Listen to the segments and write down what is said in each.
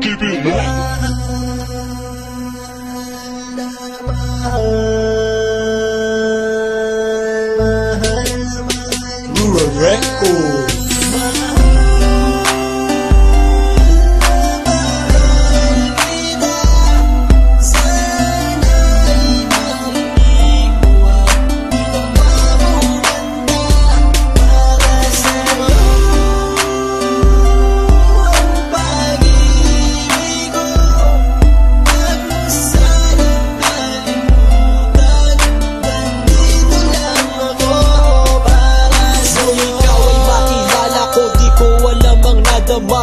Keep it low. Rural Record.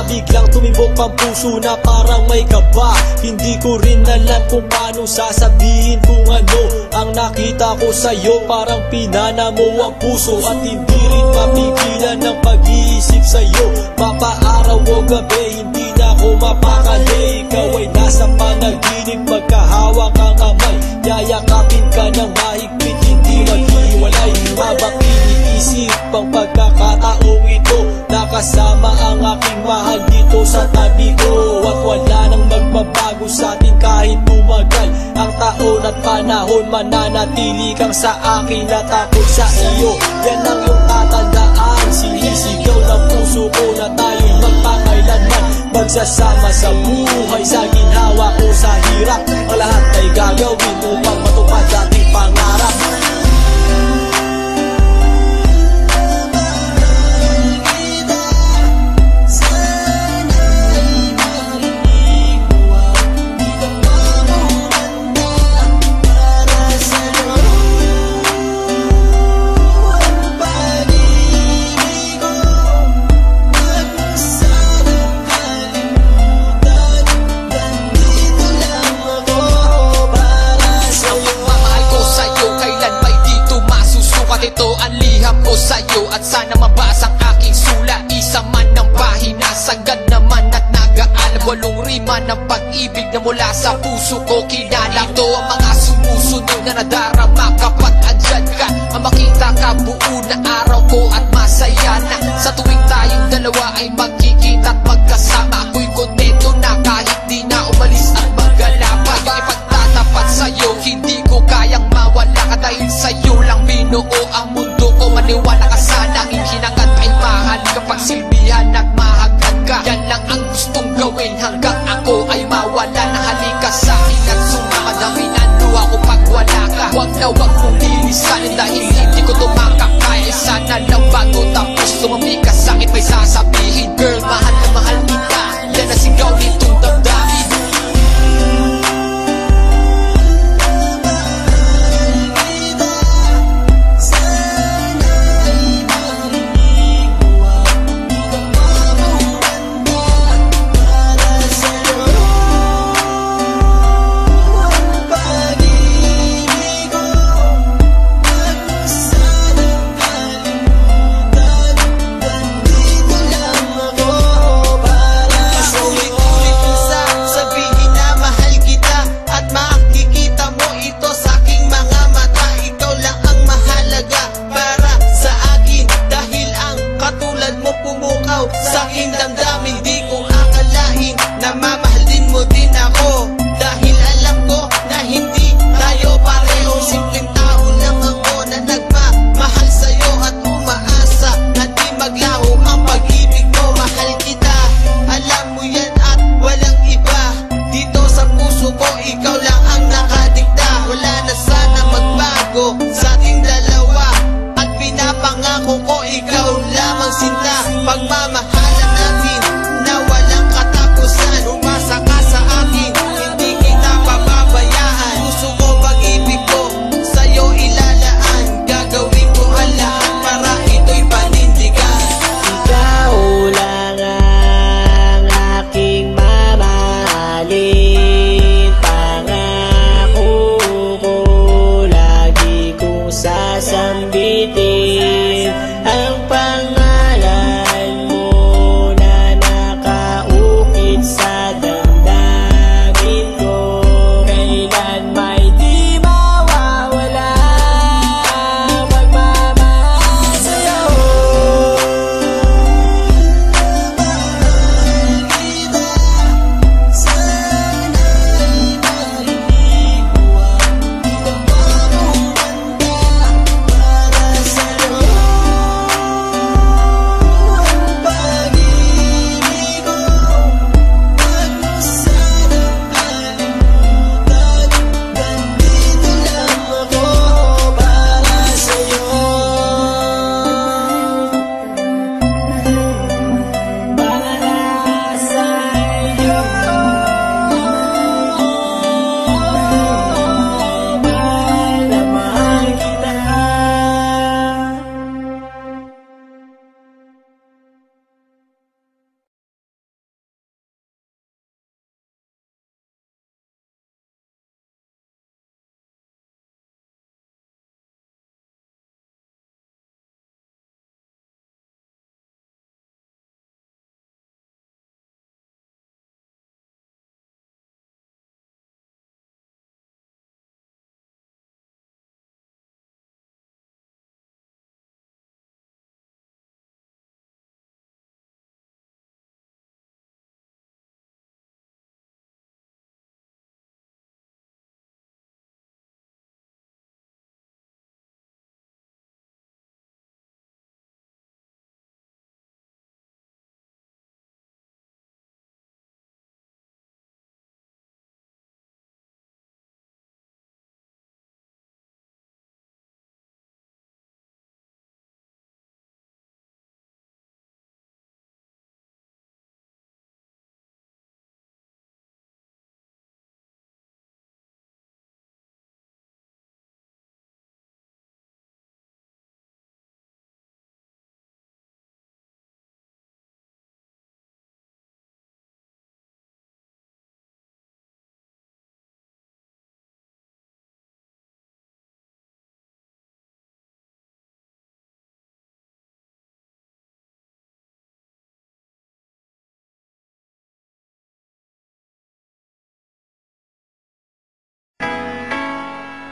Biglang tumibok ang puso na parang may kaba. Hindi ko rin alam kung paano sasabihin kung ano ang nakita ko sa'yo. Parang pinana mo ang puso at hindi rin mapigilan ng pag-iisip sa'yo. Mapaaraw o gabi, hindi na ako mapakali. Ikaw ay nasa panaginip, magkahawak ang kamay. Yayakapin ka ng mahigpit, hindi maghiwalay. Habang iniisip ang pagkakataong ito, nakasama ang aking mahal dito sa tabi ko. At wala nang magbabago sa atin kahit tumagal ang taon at panahon. Mananatili kang sa akin at ako sa iyo. Yan ang iyong tatandaan. Sinisigaw ng puso ko na tayo'y magpakailanman. Magsasama sa buhay, sa ginhawa o sa hirap. Ang lahat ay gagawin upang matupad ating pangarap. Ito ang liham ko sa'yo at sana mabasa ang aking sulat. Isa man ng pahina, sagad naman at nag-aalam. 8 rima ng pag-ibig na mula sa puso ko kinala. Ito ang mga sumusunod na nadarama kapag andyan ka. Ang makita ka buo na araw ko at masaya na. Sa tuwing tayong dalawa ay magkikita at magkasama. Ako'y kontento na kahit di na umalis at maggalapa. Yung ipagtatapat sa'yo, hindi ko kayang mawala ka. Dahil sa'yo lang binuo ang mundo ko. Maniwala ka sana, ang hinangat ay mahal kapag silbihan at mahagkan ka. Yan lang ang gustong gawin hanggang ako ay mawala na. Halika sa akin at sumama, daminando ako pag wala ka. Huwag na huwag mong lilisanin dahil hindi ko tumakakaya. Sana lang bago tapos tumami ka sa'kin may sasabihin. Girl, mahal na mahal kita, yan ang sigaw nitong damdamin.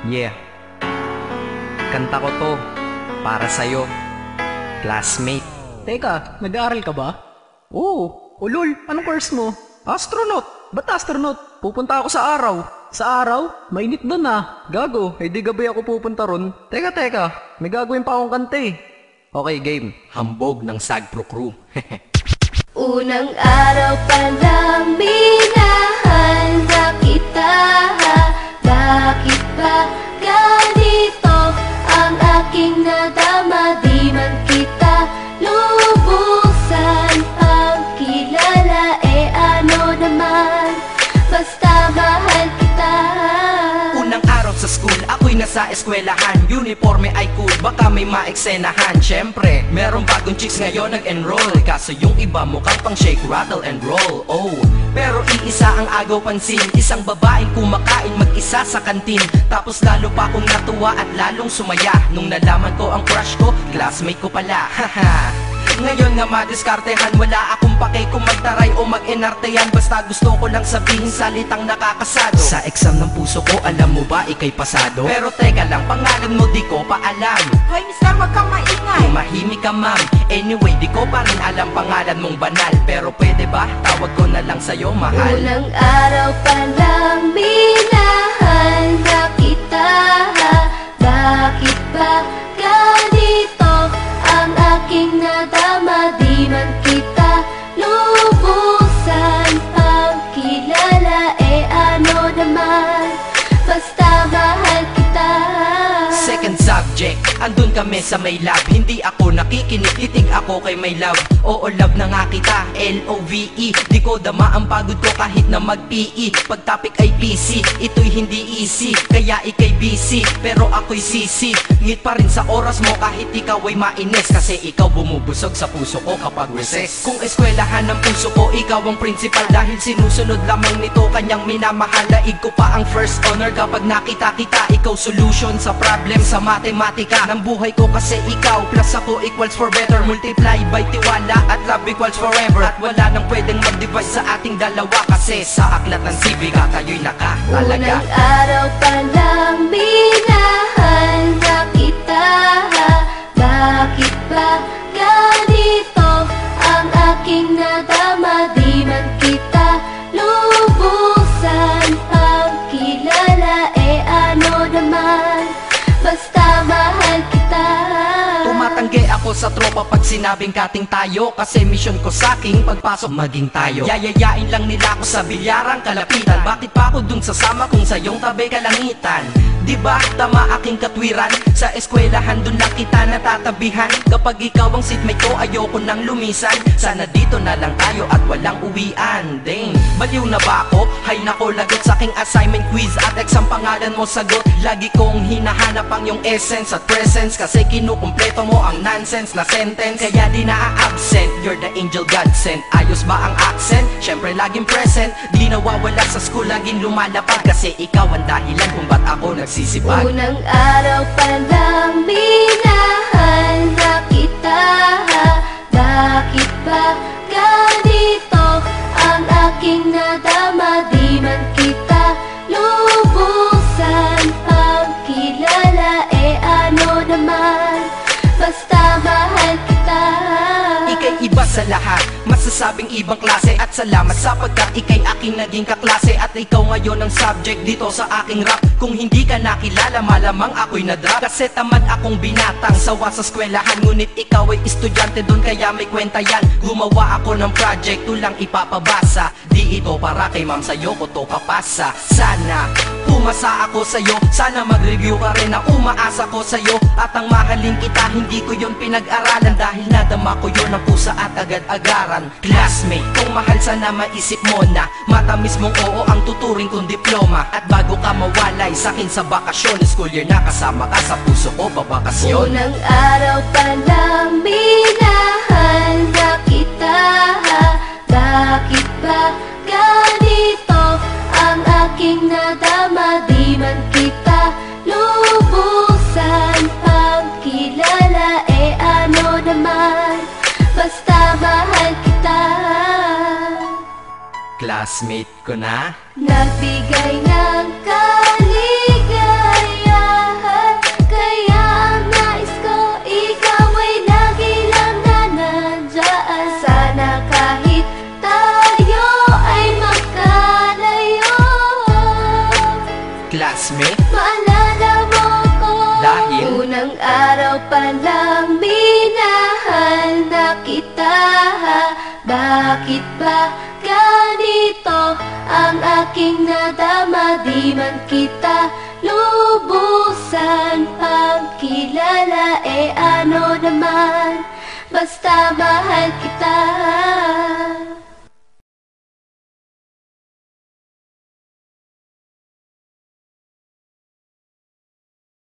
Yeah. Kanta ko to para sa'yo, classmate. Teka, nag-aaral ka ba? Oo. Ulol, anong course mo? Astronaut. Ba't astronaut? Pupunta ako sa araw. Sa araw? Mainit doon ah. Gago, di gabi ako pupunta ron. Teka, may gagawin pa akong kanta eh. Okay, game. Hambog ng Sagpro Crew. Unang araw pa lang minahal na kita. Bakit ba ganito ang aking nadama? Di man kita lubusan ang kilala. Ano naman, basta mahal kita. Unang araw sa school, ako'y nasa eskwelahan. Uniforme ay cool, baka may maeksenahan. Syempre, merong bagong chicks ngayon nag-enroll. Kaso yung iba mukhang pang shake, rattle and roll. Oh, pero iisa ang agaw pansin. Isang babaeng kumakain mag-isa sa kantin. Tapos lalo pa akong natuwa at lalong sumaya nung nalaman ko ang crush ko, classmate ko pala. Haha. Ngayon nga madiskartehan, wala akong pake kung magtaray o mag-enartehan. Basta gusto ko lang sabihin salitang nakakasado. Sa exam ng puso ko, alam mo ba ikay pasado? Pero teka lang, pangalan mo di ko pa alam. Hoy mister, wag kang maingay. Tumahimik ka ma'am. Anyway, di ko pa rin alam pangalan mong banal. Pero pwede ba, tawag ko na lang sa'yo mahal. Unang araw pa lang minahal na kita. Bakit ba ganito ang aking nadama? Di man kita lubusan ang kilala. Ano naman, basta mahal kita. Second subject, andun kami sa may lab. Hindi ako nakikinig, titig ako kay may love. Oo, love na nga kita, L-O-V-E. Di ko dama ang pagod ko kahit na mag-PE. Pag topic ay PC, ito'y hindi easy. Kaya ikay busy, pero ako'y sisi. Ngit pa rin sa oras mo kahit ikaw ay mainis. Kasi ikaw bumubusog sa puso ko kapag recess. Kung eskwelahan ng puso ko, ikaw ang principal. Dahil sinusunod lamang nito kanyang minamahal. Daig ko pa ang first honor kapag nakita kita. Ikaw solution sa problem sa matematika ng buhay ko. Kasi ikaw plus ako equals for better. Multiply by tiwala at love equals forever. At wala nang pwedeng mag-divide sa ating dalawa. Kasi sa aklat ng sibika tayo'y nakatalaga. Unang araw pa lang minahal na kita. Bakit ba ganito ang aking nadama? Di man kita lubusan ang kilala. Ano naman, basta mahal kita. Tumatanggi ako sa tropa pag sinabing kating tayo. Kasi mission ko sa'king pagpasok maging tayo. Yayayain lang nila ako sa bilyarang kalapitan. Bakit pa ako dun sasama kung sa iyong tabi kalangitan? Diba tama aking katwiran? Sa eskwelahan dun lang kita natatabihan. Kapag ikaw ang seatmate ko, ayoko nang lumisan. Sana dito na lang tayo at walang uwian. Dang, baliw na ba ako? Hay nako, lagot sa aking assignment quiz at exam pangalan mo sagot. Lagi kong hinahanap ang iyong essence at presence. Kasi kinukumpleto mo ang nonsense na sentence. Kaya di na-absent, you're the angel God sent. Ayos ba ang accent? Syempre laging present. Di nawawala sa school, laging lumalapag. Kasi ikaw ang dahilan kung ba't ako nagsisipag. Unang araw pa lang minahal na kita. Bakit ba ganito ang aking nadama? Di man kita lubusan ang kilala. Ano naman, basta mahal kita. Ika'y iba sa lahat, masasabing ibang klase. At salamat sapagkat ika'y aking naging kaklase. At ikaw ngayon ang subject dito sa aking rap. Kung hindi ka nakilala, malamang ako'y na-drop. Kasi tamad akong binatang sawa sa eskwelahan. Ngunit ikaw ay estudyante doon, kaya may kwenta yan. Gumawa ako ng project, tulang ipapabasa. Di ito para kay ma'am, sa'yo ko to papasa. Sana pumasa ako sa'yo, sana mag-review ka rin na umaasa ko sa'yo. At ang mahalin kita, hindi ko yun pinag-aralan. Dahil nadama ko yun ang pusa at agad-agaran. Classmate, kung mahal sana maisip mo na matamis mong oo ang tuturing kong diploma. At bago ka mawalay sa'kin sa bakasyon, school year na kasama ka sa puso ko babakasyon. Unang araw pa lang minahal na kita. Bakit ba ganito ang aking nadama? Di man kita lubusan ang kilala. Ano naman, basta mahal kita. Classmate ko na. Nagbigay ng kaligaya classmate? Maalala mo ko Dahil? unang araw pa lang minahal na kita. Bakit ba ganito ang aking nadama? Di man kita lubusan pang kilala, ano naman, basta mahal kita.